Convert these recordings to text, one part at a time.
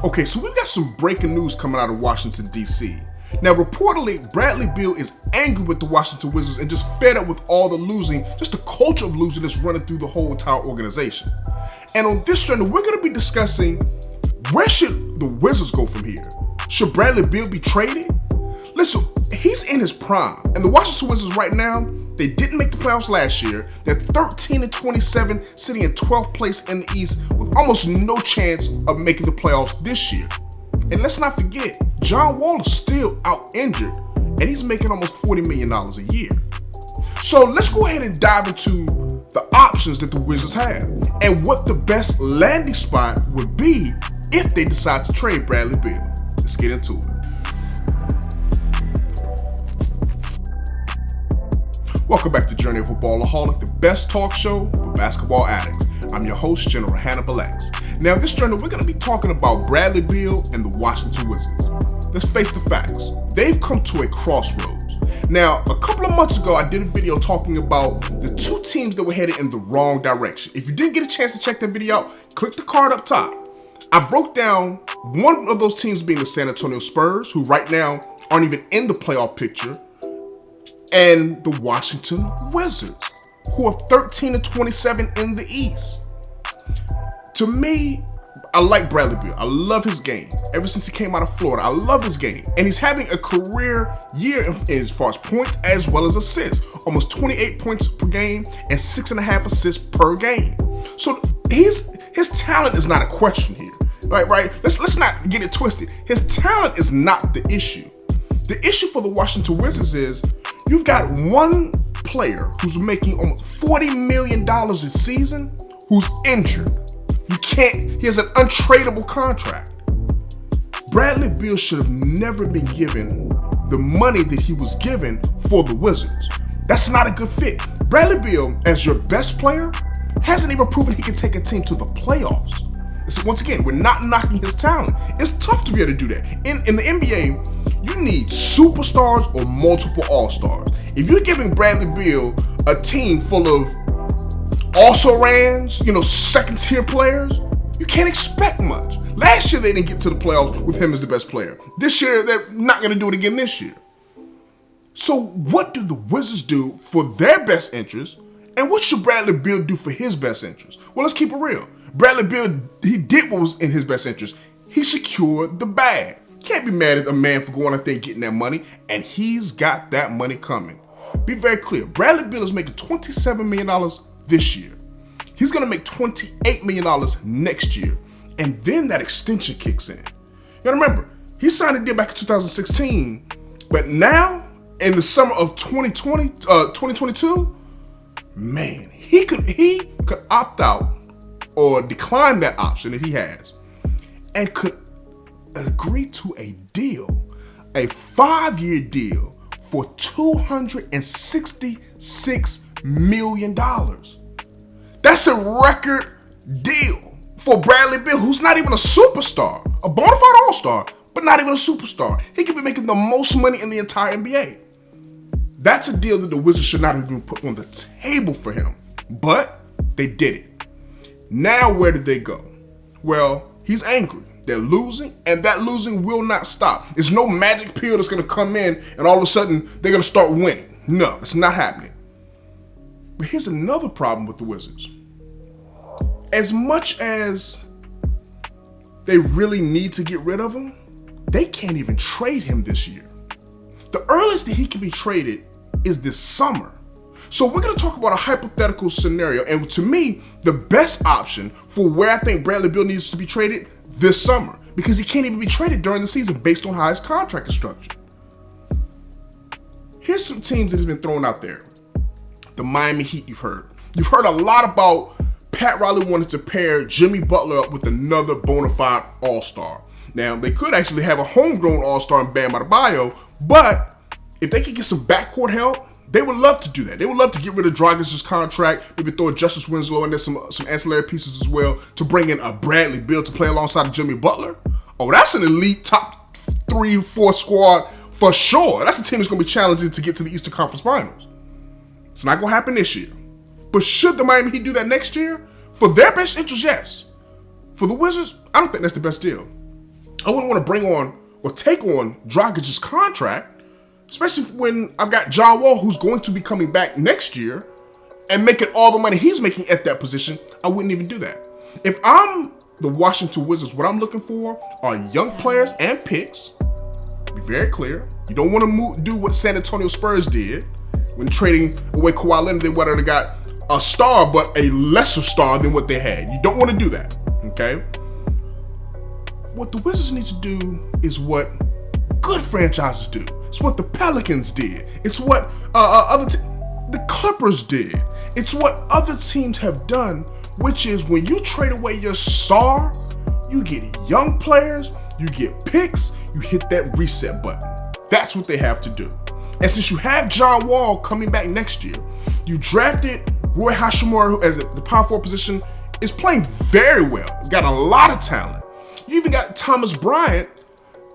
Okay, so we've got some breaking news coming out of Washington, D.C. Now, reportedly, Bradley Beal is angry with the Washington Wizards and just fed up with all the losing, just the culture of losing that's running through the whole entire organization. And on this journey, we're going to be discussing, where should the Wizards go from here? Should Bradley Beal be traded? Listen, he's in his prime, and the Washington Wizards right now, they didn't make the playoffs last year. They're 13-27, sitting in 12th place in the East with almost no chance of making the playoffs this year. And let's not forget, John Wall is still out injured, and he's making almost $40 million a year. So let's go ahead and dive into the options that the Wizards have and what the best landing spot would be if they decide to trade Bradley Beal. Let's get into it. Welcome back to Journey of a Ballaholic, the best talk show for basketball addicts. I'm your host, General Hannibal X. Now, in this journey, we're going to be talking about Bradley Beal and the Washington Wizards. Let's face the facts. They've come to a crossroads. Now, a couple of months ago, I did a video talking about the two teams that were headed in the wrong direction. If you didn't get a chance to check that video out, click the card up top. I broke down one of those teams being the San Antonio Spurs, who right now aren't even in the playoff picture, and the Washington Wizards, who are 13-27 in the East. To me, I like Bradley Beal. I love his game. Ever since he came out of Florida, I love his game. And he's having a career year as far as points as well as assists. Almost 28 points per game and 6.5 assists per game. So his talent is not a question here. Right? Let's not get it twisted. His talent is not the issue. The issue for the Washington Wizards is you've got one player who's making almost $40 million a season who's injured. He has an untradeable contract. Bradley Beal should have never been given the money that he was given for the Wizards. That's not a good fit. Bradley Beal, as your best player, hasn't even proven he can take a team to the playoffs. Once again, we're not knocking his talent. It's tough to be able to do that. In the NBA, you need superstars or multiple all-stars. If you're giving Bradley Beal a team full of also-rans, second-tier players, you can't expect much. Last year, they didn't get to the playoffs with him as the best player. This year, they're not going to do it again this year. So what do the Wizards do for their best interest, and what should Bradley Beal do for his best interest? Well, let's keep it real. Bradley Beal, he did what was in his best interest. He secured the bag. Can't be mad at a man for going out there and getting that money, and he's got that money coming. Be very clear. Bradley Beal is making $27 million this year. He's going to make $28 million next year, and then that extension kicks in. You got to remember, he signed a deal back in 2016, but now, in the summer of 2022, man, he could opt out or decline that option that he has and could agree to a deal, a 5-year deal for $266 million. That's a record deal for Bradley Beal, who's not even a superstar, a bona fide all-star, but not even a superstar. He could be making the most money in the entire NBA. That's a deal that the Wizards should not have even put on the table for him, but they did it. Now, where did they go? Well, he's angry. They're losing, and that losing will not stop. There's no magic pill that's going to come in, and all of a sudden, they're going to start winning. No, it's not happening. But here's another problem with the Wizards. As much as they really need to get rid of him, they can't even trade him this year. The earliest that he can be traded is this summer. So we're going to talk about a hypothetical scenario, and to me, the best option for where I think Bradley Beal needs to be traded this summer, because he can't even be traded during the season based on how his contract is structured. Here's some teams that have been thrown out there. The Miami Heat, you've heard. You've heard a lot about Pat Riley wanted to pair Jimmy Butler up with another bona fide all-star. Now, they could actually have a homegrown all-star in Bam Adebayo, but if they could get some backcourt help, they would love to do that. They would love to get rid of Dragic's contract, maybe throw Justice Winslow in there, some ancillary pieces as well, to bring in a Bradley Beal to play alongside of Jimmy Butler. Oh, that's an elite top 3-4 squad for sure. That's a team that's going to be challenging to get to the Eastern Conference Finals. It's not going to happen this year. But should the Miami Heat do that next year? For their best interest, yes. For the Wizards, I don't think that's the best deal. I wouldn't want to bring on or take on Dragic's contract, especially when I've got John Wall, who's going to be coming back next year and making all the money he's making at that position. I wouldn't even do that. If I'm the Washington Wizards, what I'm looking for are young players and picks. Be very clear. You don't want to do what San Antonio Spurs did when trading away Kawhi Leonard. They would have got a star, but a lesser star than what they had. You don't want to do that, okay? What the Wizards need to do is what good franchises do. It's what the Pelicans did. It's what the Clippers did. It's what other teams have done, which is when you trade away your star, you get young players, you get picks, you hit that reset button. That's what they have to do. And since you have John Wall coming back next year, you drafted Roy Hachimura, who as the power forward position is playing very well. He's got a lot of talent. You even got Thomas Bryant,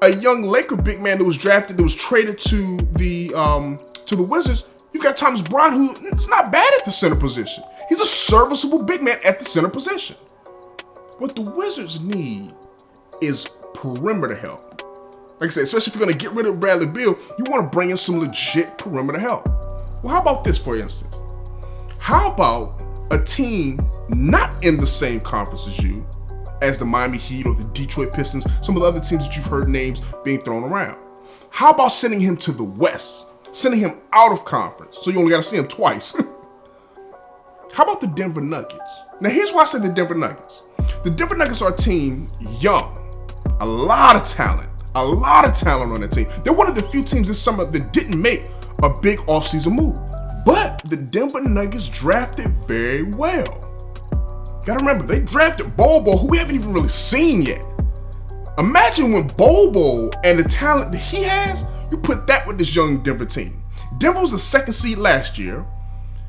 a young Laker big man that was drafted, that was traded to the Wizards. You got Thomas Bryant, who is not bad at the center position. He's a serviceable big man at the center position. What the Wizards need is perimeter help. Like I said, especially if you're going to get rid of Bradley Beal, you want to bring in some legit perimeter help. Well, how about this, for instance? How about a team not in the same conference as you, as the Miami Heat or the Detroit Pistons, some of the other teams that you've heard names being thrown around? How about sending him to the West? Sending him out of conference, so you only got to see him twice. How about the Denver Nuggets? Now, here's why I said the Denver Nuggets. The Denver Nuggets are a team young, a lot of talent on that team. They're one of the few teams this summer that didn't make a big offseason move. But the Denver Nuggets drafted very well. Gotta remember, they drafted Bobo, who we haven't even really seen yet. Imagine when Bobo and the talent that he has, you put that with this young Denver team. Denver was the second seed last year.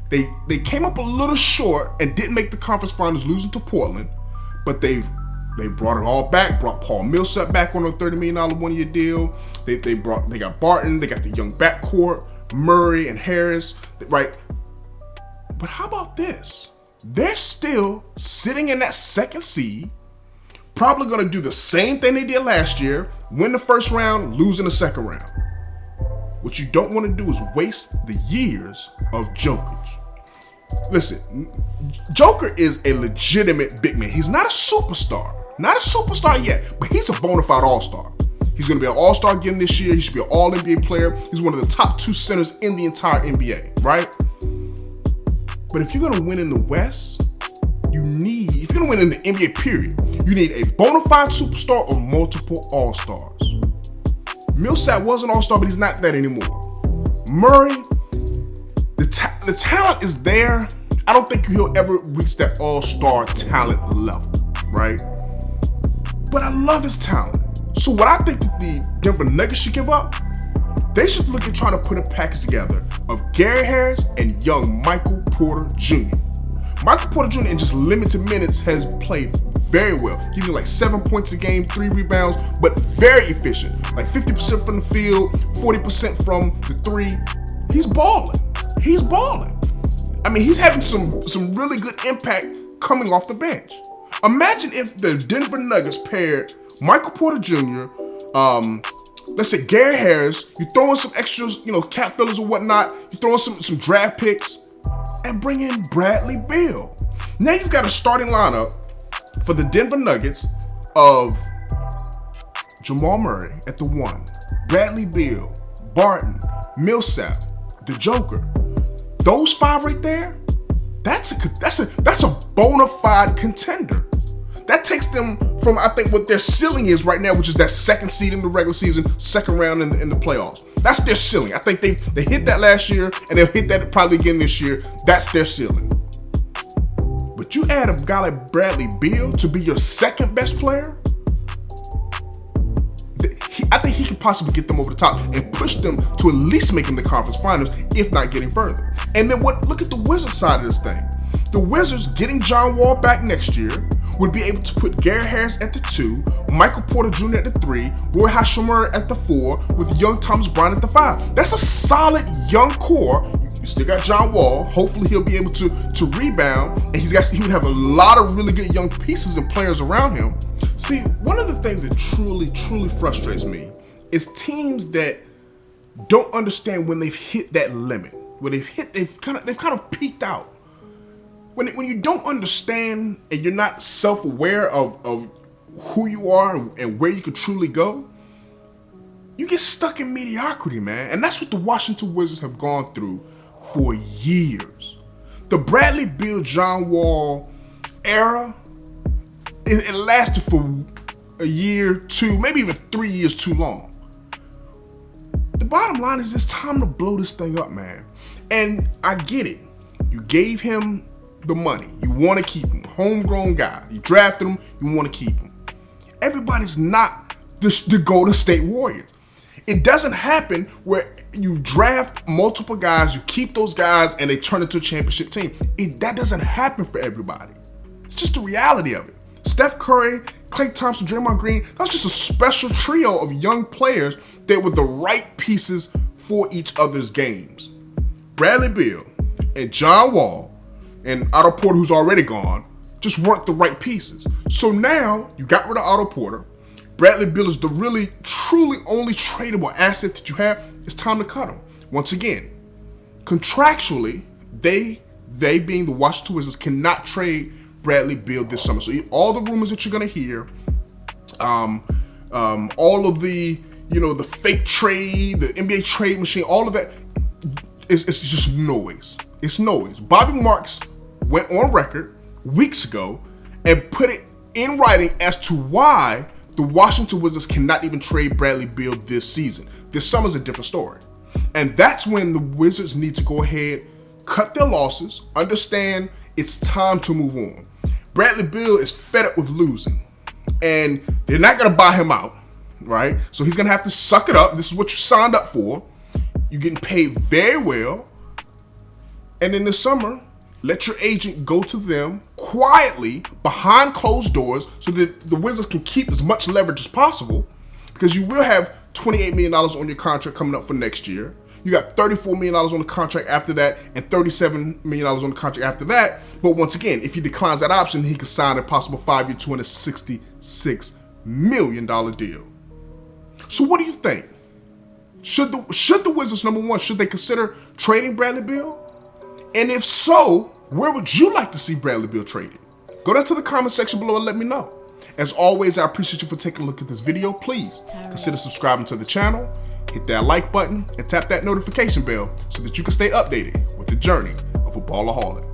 They came up a little short and didn't make the conference finals, losing to Portland. But they brought it all back. Brought Paul Millsap back on a $30 million one-year deal. They got Barton. They got the young backcourt, Murray and Harris. Right. But how about this? They're still sitting in that second seed. Probably going to do the same thing they did last year. Win the first round, lose in the second round. What you don't want to do is waste the years of Jokic. Listen, Joker is a legitimate big man. He's not a superstar. Not a superstar yet, but he's a bona fide all-star. He's going to be an all-star again this year. He should be an all-NBA player. He's one of the top 2 centers in the entire NBA, right? But if you're going to win in the West, if you're going to win in the NBA period, you need a bona fide superstar or multiple all-stars. Millsap was an all-star, but he's not that anymore. Murray, the talent is there. I don't think he'll ever reach that all-star talent level, right? But I love his talent. So what I think that the Denver Nuggets should give up, they should look at trying to put a package together of Gary Harris and young Michael Porter Jr. Michael Porter Jr. in just limited minutes has played very well, giving like 7 points a game, 3 rebounds, but very efficient. Like 50% from the field, 40% from the 3. He's balling. I mean, he's having some really good impact coming off the bench. Imagine if the Denver Nuggets paired Michael Porter Jr., let's say Gary Harris, you throw in some extras, cap fillers or whatnot, you throw in some draft picks, and bring in Bradley Beal. Now you've got a starting lineup for the Denver Nuggets of Jamal Murray at the 1, Bradley Beal, Barton, Millsap, the Joker. Those 5 right there, that's a bona fide contender. That takes them from, I think, what their ceiling is right now, which is that second seed in the regular season, second round in the playoffs. That's their ceiling. I think they hit that last year, and they'll hit that probably again this year. That's their ceiling. But you add a guy like Bradley Beal to be your second best player, I think he could possibly get them over the top and push them to at least making the conference finals, if not getting further. And then look at the Wizards side of this thing. The Wizards getting John Wall back next year would be able to put Gary Harris at the 2, Michael Porter Jr. at the 3, Roy Hachimura at the 4, with young Thomas Bryant at the 5. That's a solid young core. You still got John Wall. Hopefully he'll be able to rebound, and he would have a lot of really good young pieces and players around him. See, one of the things that truly frustrates me is teams that don't understand when they've hit that limit, when they've kind of peaked out. When you don't understand and you're not self-aware of who you are and where you could truly go, you get stuck in mediocrity, man. And that's what the Washington Wizards have gone through for years. The Bradley Beal, John Wall era, it lasted for a year, 2, maybe even 3 years too long. The bottom line is it's time to blow this thing up, man. And I get it. You gave him the money. You want to keep him. Homegrown guy. You drafted him. You want to keep him. Everybody's not the Golden State Warriors. It doesn't happen where you draft multiple guys, you keep those guys, and they turn into a championship team. That doesn't happen for everybody. It's just the reality of it. Steph Curry, Klay Thompson, Draymond Green, that's just a special trio of young players that were the right pieces for each other's games. Bradley Beal and John Wall and Otto Porter, who's already gone, just weren't the right pieces. So now you got rid of Otto Porter. Bradley Beal is the really, truly only tradable asset that you have. It's time to cut him. Once again, contractually, they being the Washington Wizards cannot trade Bradley Beal this summer. So all the rumors that you're gonna hear, all of the the fake trade, the NBA trade machine, all of that, it's just noise. It's noise. Bobby Marks went on record weeks ago and put it in writing as to why the Washington Wizards cannot even trade Bradley Beal this season. This summer's a different story. And that's when the Wizards need to go ahead, cut their losses, understand it's time to move on. Bradley Beal is fed up with losing, and they're not going to buy him out, right? So he's going to have to suck it up. This is what you signed up for. You're getting paid very well. And in the summer, let your agent go to them quietly behind closed doors so that the Wizards can keep as much leverage as possible, because you will have $28 million on your contract coming up for next year. You got $34 million on the contract after that and $37 million on the contract after that. But once again, if he declines that option, he could sign a possible 5-year, $266 million deal. So what do you think? Should the Wizards, number one, should they consider trading Bradley Beal? And if so, where would you like to see Bradley Beal traded? Go down to the comment section below and let me know. As always, I appreciate you for taking a look at this video. Please consider subscribing to the channel, hit that like button, and tap that notification bell so that you can stay updated with the journey of a Ballaholic.